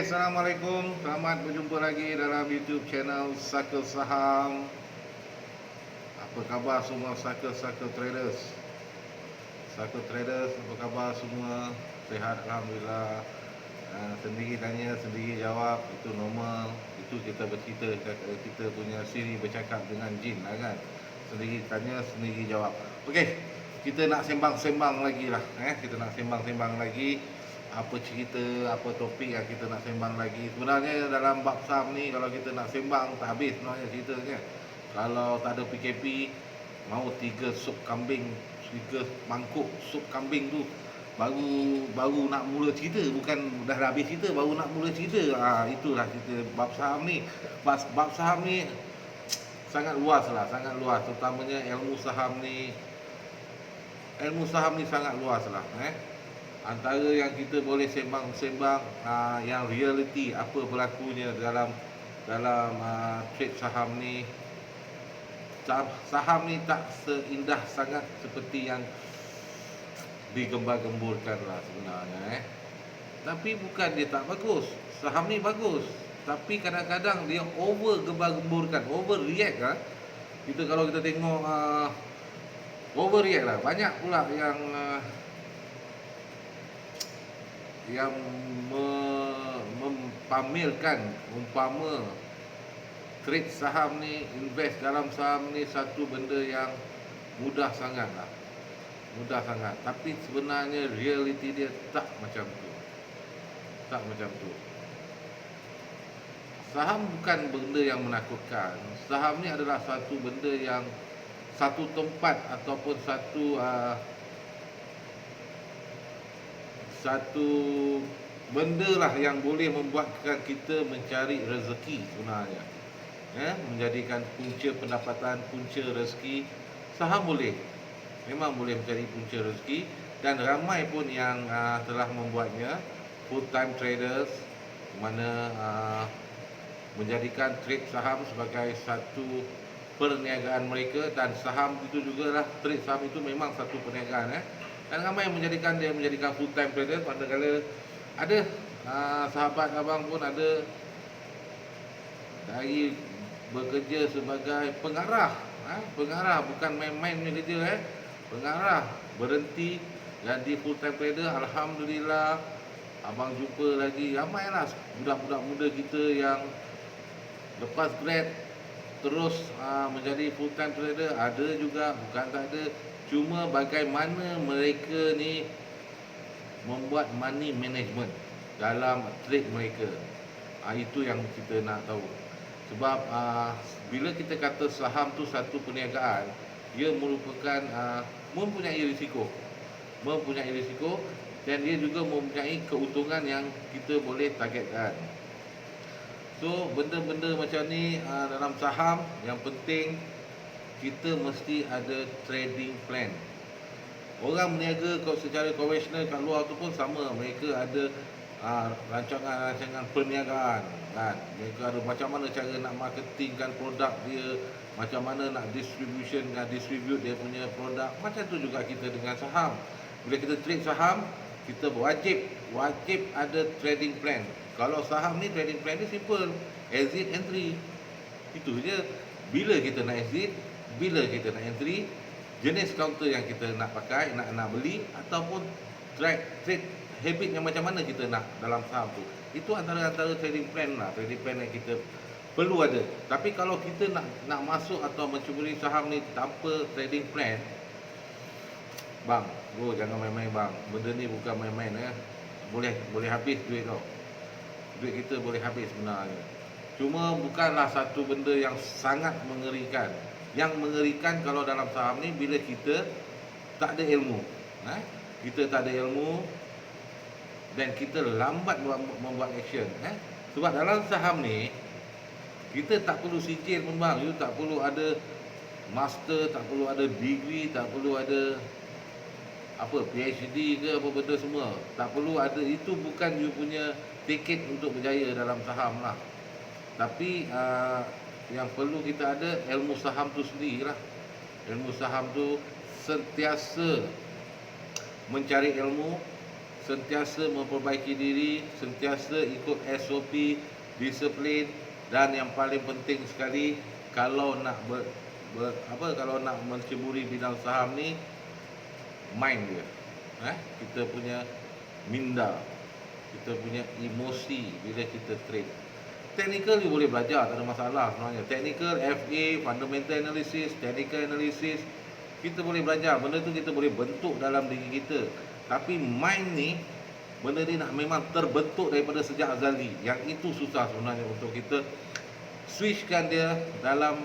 Assalamualaikum. Selamat berjumpa lagi dalam YouTube channel Circle Saham. Apa khabar semua Circle Traders? Circle Traders, apa khabar semua? Sehat Alhamdulillah. Sendiri tanya, sendiri jawab, itu normal. Itu kita bercerita, kita punya siri bercakap dengan jin lah kan. Sendiri tanya, sendiri jawab. Okey, kita nak sembang-sembang lagi lah. Kita nak sembang-sembang lagi. Apa cerita, apa topik yang kita nak sembang lagi. Sebenarnya dalam bab saham ni, kalau kita nak sembang tak habis sebenarnya ceritanya. Kalau tak ada PKP, mau 3 sup kambing, 3 mangkuk sup kambing tu baru nak mula cerita, bukan dah habis cerita baru nak mula cerita. Itulah cerita bab saham ni. Bab saham ni sangat luas lah, sangat luas, terutamanya ilmu saham ni sangat luas lah. Antara yang kita boleh sembang-sembang, yang reality apa berlakunya dalam trade saham ni. Saham ni tak seindah sangat seperti yang digembar-gemburkan lah sebenarnya. Tapi bukan dia tak bagus, saham ni bagus, tapi kadang-kadang dia over gembar-gemburkan, overreact lah. Kalau kita tengok overreact lah. Banyak pula yang mempamerkan umpama trade saham ni, invest dalam saham ni satu benda yang mudah sangat lah. Mudah sangat. Tapi sebenarnya reality dia tak macam tu. Tak macam tu. Saham bukan benda yang menakutkan. Saham ni adalah satu benda yang, satu tempat ataupun satu benda lah yang boleh membuatkan kita mencari rezeki sebenarnya. Menjadikan punca pendapatan, punca rezeki. Saham boleh, memang boleh mencari punca rezeki, dan ramai pun yang telah membuatnya. Full time traders, mana menjadikan trade saham sebagai satu perniagaan mereka, dan saham itu jugalah, trade saham itu memang satu perniagaan. Dan ramai yang menjadikan full time trader. Manakala ada sahabat abang pun ada dari bekerja sebagai pengarah. Pengarah bukan main-main punya kerja. Pengarah berhenti jadi full time trader. Alhamdulillah, abang jumpa lagi ramailah budak-budak muda kita yang lepas grad terus menjadi full time trader. Ada juga, bukan tak ada. Cuma bagaimana mereka ni membuat money management dalam trade mereka, itu yang kita nak tahu. Sebab bila kita kata saham tu satu perniagaan, dia merupakan mempunyai risiko, dan dia juga mempunyai keuntungan yang kita boleh targetkan. So benda-benda macam ni dalam saham, yang penting kita mesti ada trading plan. Orang berniaga secara konvensional kat luar tu pun sama, mereka ada rancangan perniagaan kan. Mereka ada macam mana cara nak marketingkan produk dia, macam mana nak distribute dia punya produk. Macam tu juga kita dengan saham. Bila kita trade saham, kita wajib ada trading plan. Kalau saham ni trading plan ni simple, exit entry. Itu je. Bila kita nak exit, bila kita nak entry, jenis counter yang kita nak pakai, nak beli, ataupun trade habit yang macam mana kita nak dalam saham tu. Itu antara trading plan lah, trading plan yang kita perlu ada. Tapi kalau kita nak masuk atau mencuburi saham ni tanpa trading plan, bang, bro, jangan main-main bang. Benda ni bukan main-main Boleh habis duit tau. Duit kita boleh habis sebenarnya. Cuma bukanlah satu benda yang sangat mengerikan. Yang mengerikan kalau dalam saham ni, bila kita tak ada ilmu. Kita tak ada ilmu dan kita lambat membuat action. Sebab dalam saham ni, kita tak perlu sijil pun bang. You tak perlu ada master, tak perlu ada degree, tak perlu ada PhD ke apa benda semua. Tak perlu ada. Itu bukan you punya tiket untuk berjaya dalam saham lah. Tapi yang perlu kita ada ilmu saham tu sendirilah. Ilmu saham tu sentiasa mencari ilmu, sentiasa memperbaiki diri, sentiasa ikut SOP, disiplin, dan yang paling penting sekali, kalau nak kalau nak menceburi bidang saham ni, mind dia. Kita punya minda, kita punya emosi bila kita trade. Technical you boleh belajar, tak ada masalah sebenarnya. Technical, FA, fundamental analysis, technical analysis, kita boleh belajar. Benda tu kita boleh bentuk dalam diri kita. Tapi mind ni, benda ni nak memang terbentuk daripada sejak azali. Yang itu susah sebenarnya untuk kita switchkan dia dalam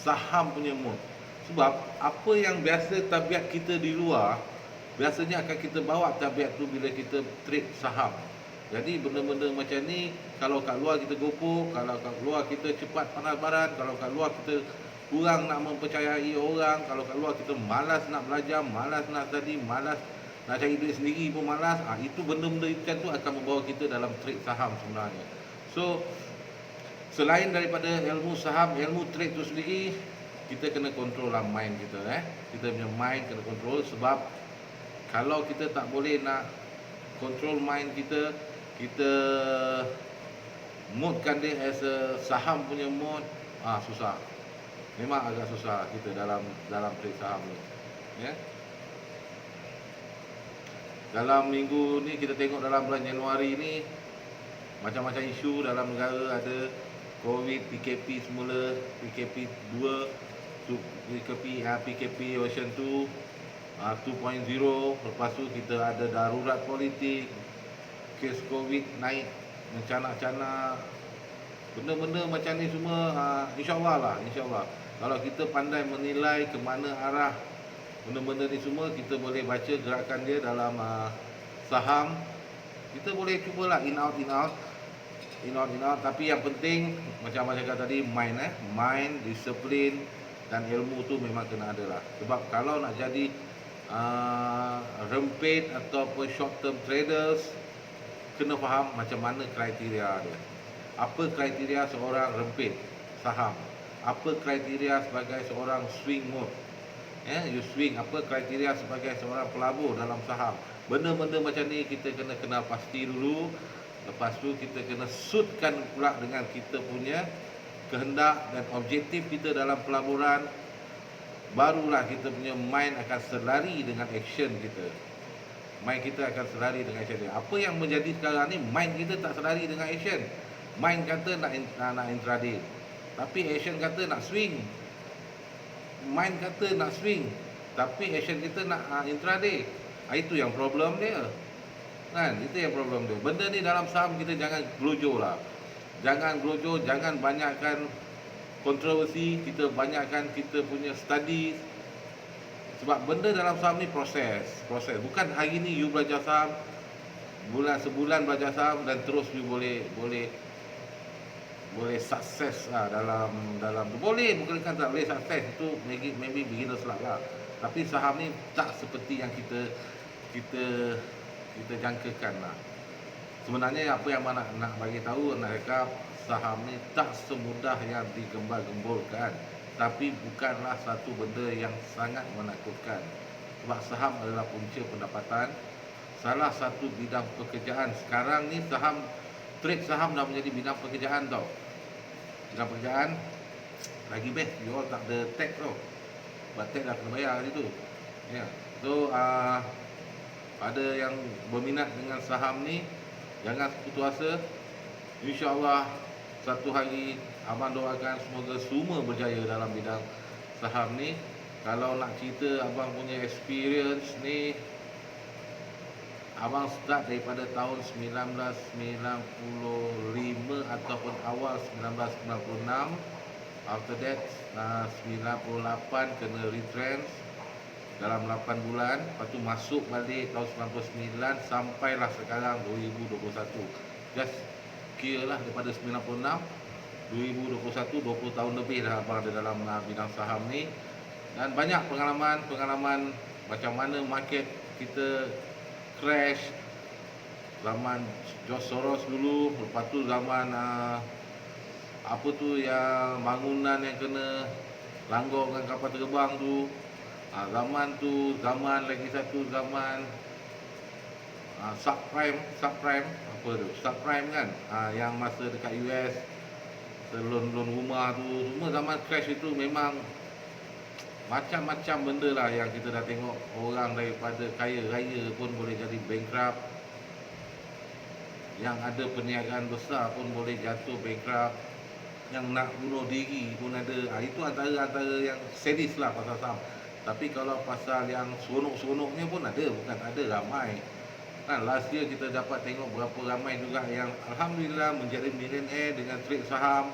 saham punya mode. Sebab apa yang biasa tabiat kita di luar, biasanya akan kita bawa tabiat tu bila kita trade saham. Jadi benda-benda macam ni, kalau kat luar kita gopoh, kalau kat luar kita cepat panas baran, kalau kat luar kita kurang nak mempercayai orang, kalau kat luar kita malas nak belajar, malas nak study, malas nak cari duit sendiri pun malas, itu benda-benda macam tu akan membawa kita dalam trade saham sebenarnya. So, selain daripada ilmu saham, ilmu trade tu sendiri, kita kena control lah mind kita. Kita punya mind kena control, sebab kalau kita tak boleh nak control mind kita, kita modekan dia as a saham punya mode, susah. Memang agak susah kita dalam trade saham ni. Dalam minggu ni kita tengok dalam bulan Januari ni, macam-macam isu dalam negara ada. COVID, PKP semula, PKP 2, PKP version 2, 2.0. Lepas tu kita ada darurat politik, kes COVID naik mencanak-canak. Benda-benda macam ni semua, insyaAllah. Kalau kita pandai menilai ke mana arah benda-benda ni semua, kita boleh baca gerakan dia dalam saham. Kita boleh cubalah in out. Tapi yang penting, macam cakap tadi, mind, disiplin dan ilmu tu memang kena ada lah. Sebab kalau nak jadi rempit ataupun short term traders, kena faham macam mana kriteria dia. Apa kriteria seorang rempit saham? Apa kriteria sebagai seorang swing mode? You swing, apa kriteria sebagai seorang pelabur dalam saham? Benda-benda macam ni kita kena kenal pasti dulu. Lepas tu kita kena suitkan pula dengan kita punya kehendak dan objektif kita dalam pelaburan. Barulah kita punya mind akan selari dengan action kita. Mind kita akan selari dengan action dia. Apa yang menjadi sekarang ni, mind kita tak selari dengan action. Mind kata nak intraday, tapi action kata nak swing. Mind kata nak swing, tapi action kita nak intraday. Itu yang problem dia. Itu yang problem dia. Benda ni dalam saham kita jangan gelojoh lah. Jangan banyakkan kontroversi, kita banyakkan kita punya study. Sebab benda dalam saham ni proses. Bukan hari ni you belajar saham, sebulan belajar saham dan terus you boleh sukses dalam boleh, bukan tak boleh sukses, itu maybe beginners lah. Tapi saham ni tak seperti yang kita jangkakan lah. Sebenarnya apa yang nak bagi tahu, nak cakap, saham ni tak semudah yang digembar-gemburkan, tapi bukanlah satu benda yang sangat menakutkan. Sebab saham adalah punca pendapatan, salah satu bidang pekerjaan. Sekarang ni trade saham dah menjadi bidang pekerjaan tau. Bidang pekerjaan lagi best, you all tak ada tax tau. Sebab tax dah kena bayar situ. So ada yang berminat dengan saham ni, jangan putus asa. InsyaAllah satu hari abang doakan semoga semua berjaya dalam bidang saham ni. Kalau nak cerita abang punya experience ni, abang start daripada tahun 1995 ataupun awal 1996. After that 98 kena retrench dalam 8 bulan. Lepas tu masuk balik tahun 99 sampailah sekarang 2021. Just kira lah daripada 96 2021, 20 tahun lebih dah abang ada dalam bidang saham ni. Dan banyak pengalaman macam mana market kita crash zaman George Soros dulu. Lepas tu zaman apa tu yang bangunan yang kena langgar dengan kapal terbang tu. Zaman tu, zaman lagi satu zaman subprime apa tu? Subprime kan? Yang masa dekat US, loan rumah tu, semua zaman crash itu memang macam-macam benda lah yang kita dah tengok. Orang daripada kaya raya pun boleh jadi bankrupt. Yang ada perniagaan besar pun boleh jatuh bankrupt. Yang nak bunuh diri pun ada. Itu antara yang sadis lah pasal saham. Tapi kalau pasal yang seronok-seronoknya pun ada, bukan tak ada, ramai. Kan last year kita dapat tengok berapa ramai juga yang alhamdulillah menjadi millionaire dengan trade saham.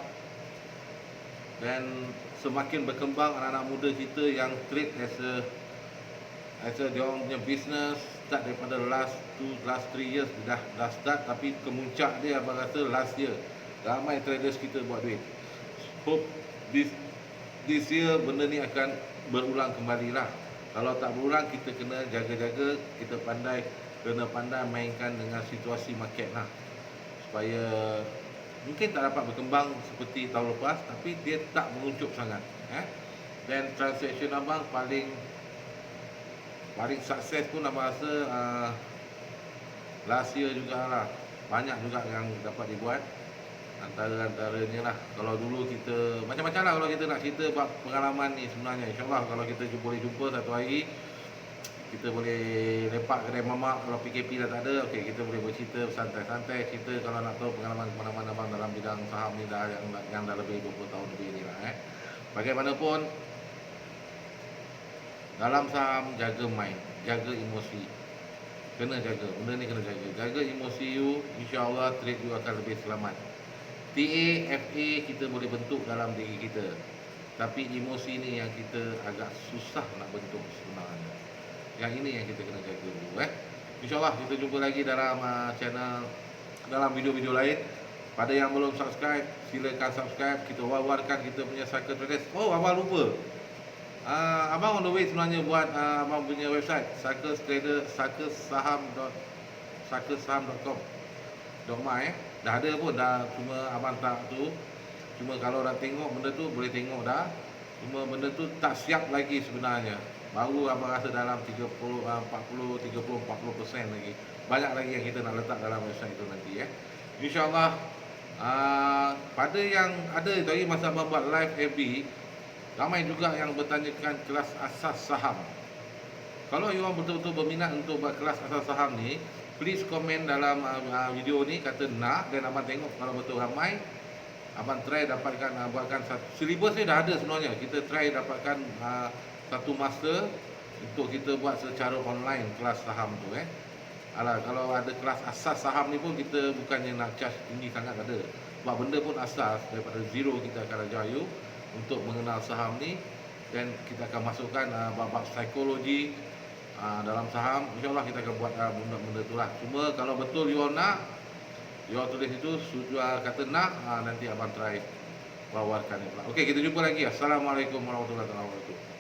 Dan semakin berkembang anak-anak muda kita yang trade as a dia orang punya business, start daripada last 3 years dah start, tapi kemuncak dia abang rasa last year. Ramai traders kita buat duit. Hope this year benda ni akan berulang kembali lah. Kalau tak berulang, kita kena jaga-jaga, kita kena pandai mainkan dengan situasi market lah, supaya mungkin tak dapat berkembang seperti tahun lepas, tapi dia tak menguncup sangat. Dan transaction abang paling sukses pun abang rasa last year jugalah. Banyak juga yang dapat dibuat. Antaranya lah, kalau dulu kita macam-macam lah, kalau kita nak cerita buat pengalaman ni sebenarnya, insyaAllah kalau kita boleh jumpa satu hari, kita boleh lepak kedai mamak. Kalau PKP dah tak ada, okey, kita boleh bercerita santai-santai, cerita kalau nak tahu pengalaman abang dalam bidang saham ni dah yang dah lebih 20 tahun lebih ni lah. Bagaimanapun, dalam saham jaga mind, jaga emosi. Kena jaga, benda ni kena jaga. Jaga emosi you, insya-Allah trade you akan lebih selamat. TA, FA kita boleh bentuk dalam diri kita, tapi emosi ni yang kita agak susah nak bentuk sebenarnya. Yang ini yang kita kena jaga dulu. InsyaAllah kita jumpa lagi dalam channel, dalam video-video lain. Pada yang belum subscribe, silakan subscribe. Kita war-warkan kita punya Cycle Traders. Oh, abang lupa, abang on the way sebenarnya buat abang punya website, cyclesaham.com.my. Dah ada pun dah, cuma abang tak tu. Cuma kalau nak tengok benda tu boleh tengok dah. Cuma benda tu tak siap lagi sebenarnya. Baru abang rasa dalam 40% lagi. Banyak lagi yang kita nak letak dalam website itu nanti. InsyaAllah pada yang ada tadi masa abang buat live FB, ramai juga yang bertanyakan kelas asas saham. Kalau you orang betul-betul berminat untuk buat kelas asas saham ni, please komen dalam video ni kata nak, dan abang tengok kalau betul ramai, abang try dapatkan buatkan syllabus ni dah ada sebenarnya. Kita try dapatkan satu masa untuk kita buat secara online kelas saham tu. Kalau ada kelas asas saham ni pun kita bukannya nak charge tinggi sangat, ada. Sebab benda pun asas, daripada zero kita akan ajar you untuk mengenal saham ni, dan kita akan masukkan bab-bab psikologi dalam saham. InsyaAllah kita akan buat benda-benda tu lah. Cuma kalau betul you nak, you tulis itu kata nak, nanti abang try bawarkan. Okey, kita jumpa lagi. Assalamualaikum warahmatullahi wabarakatuh.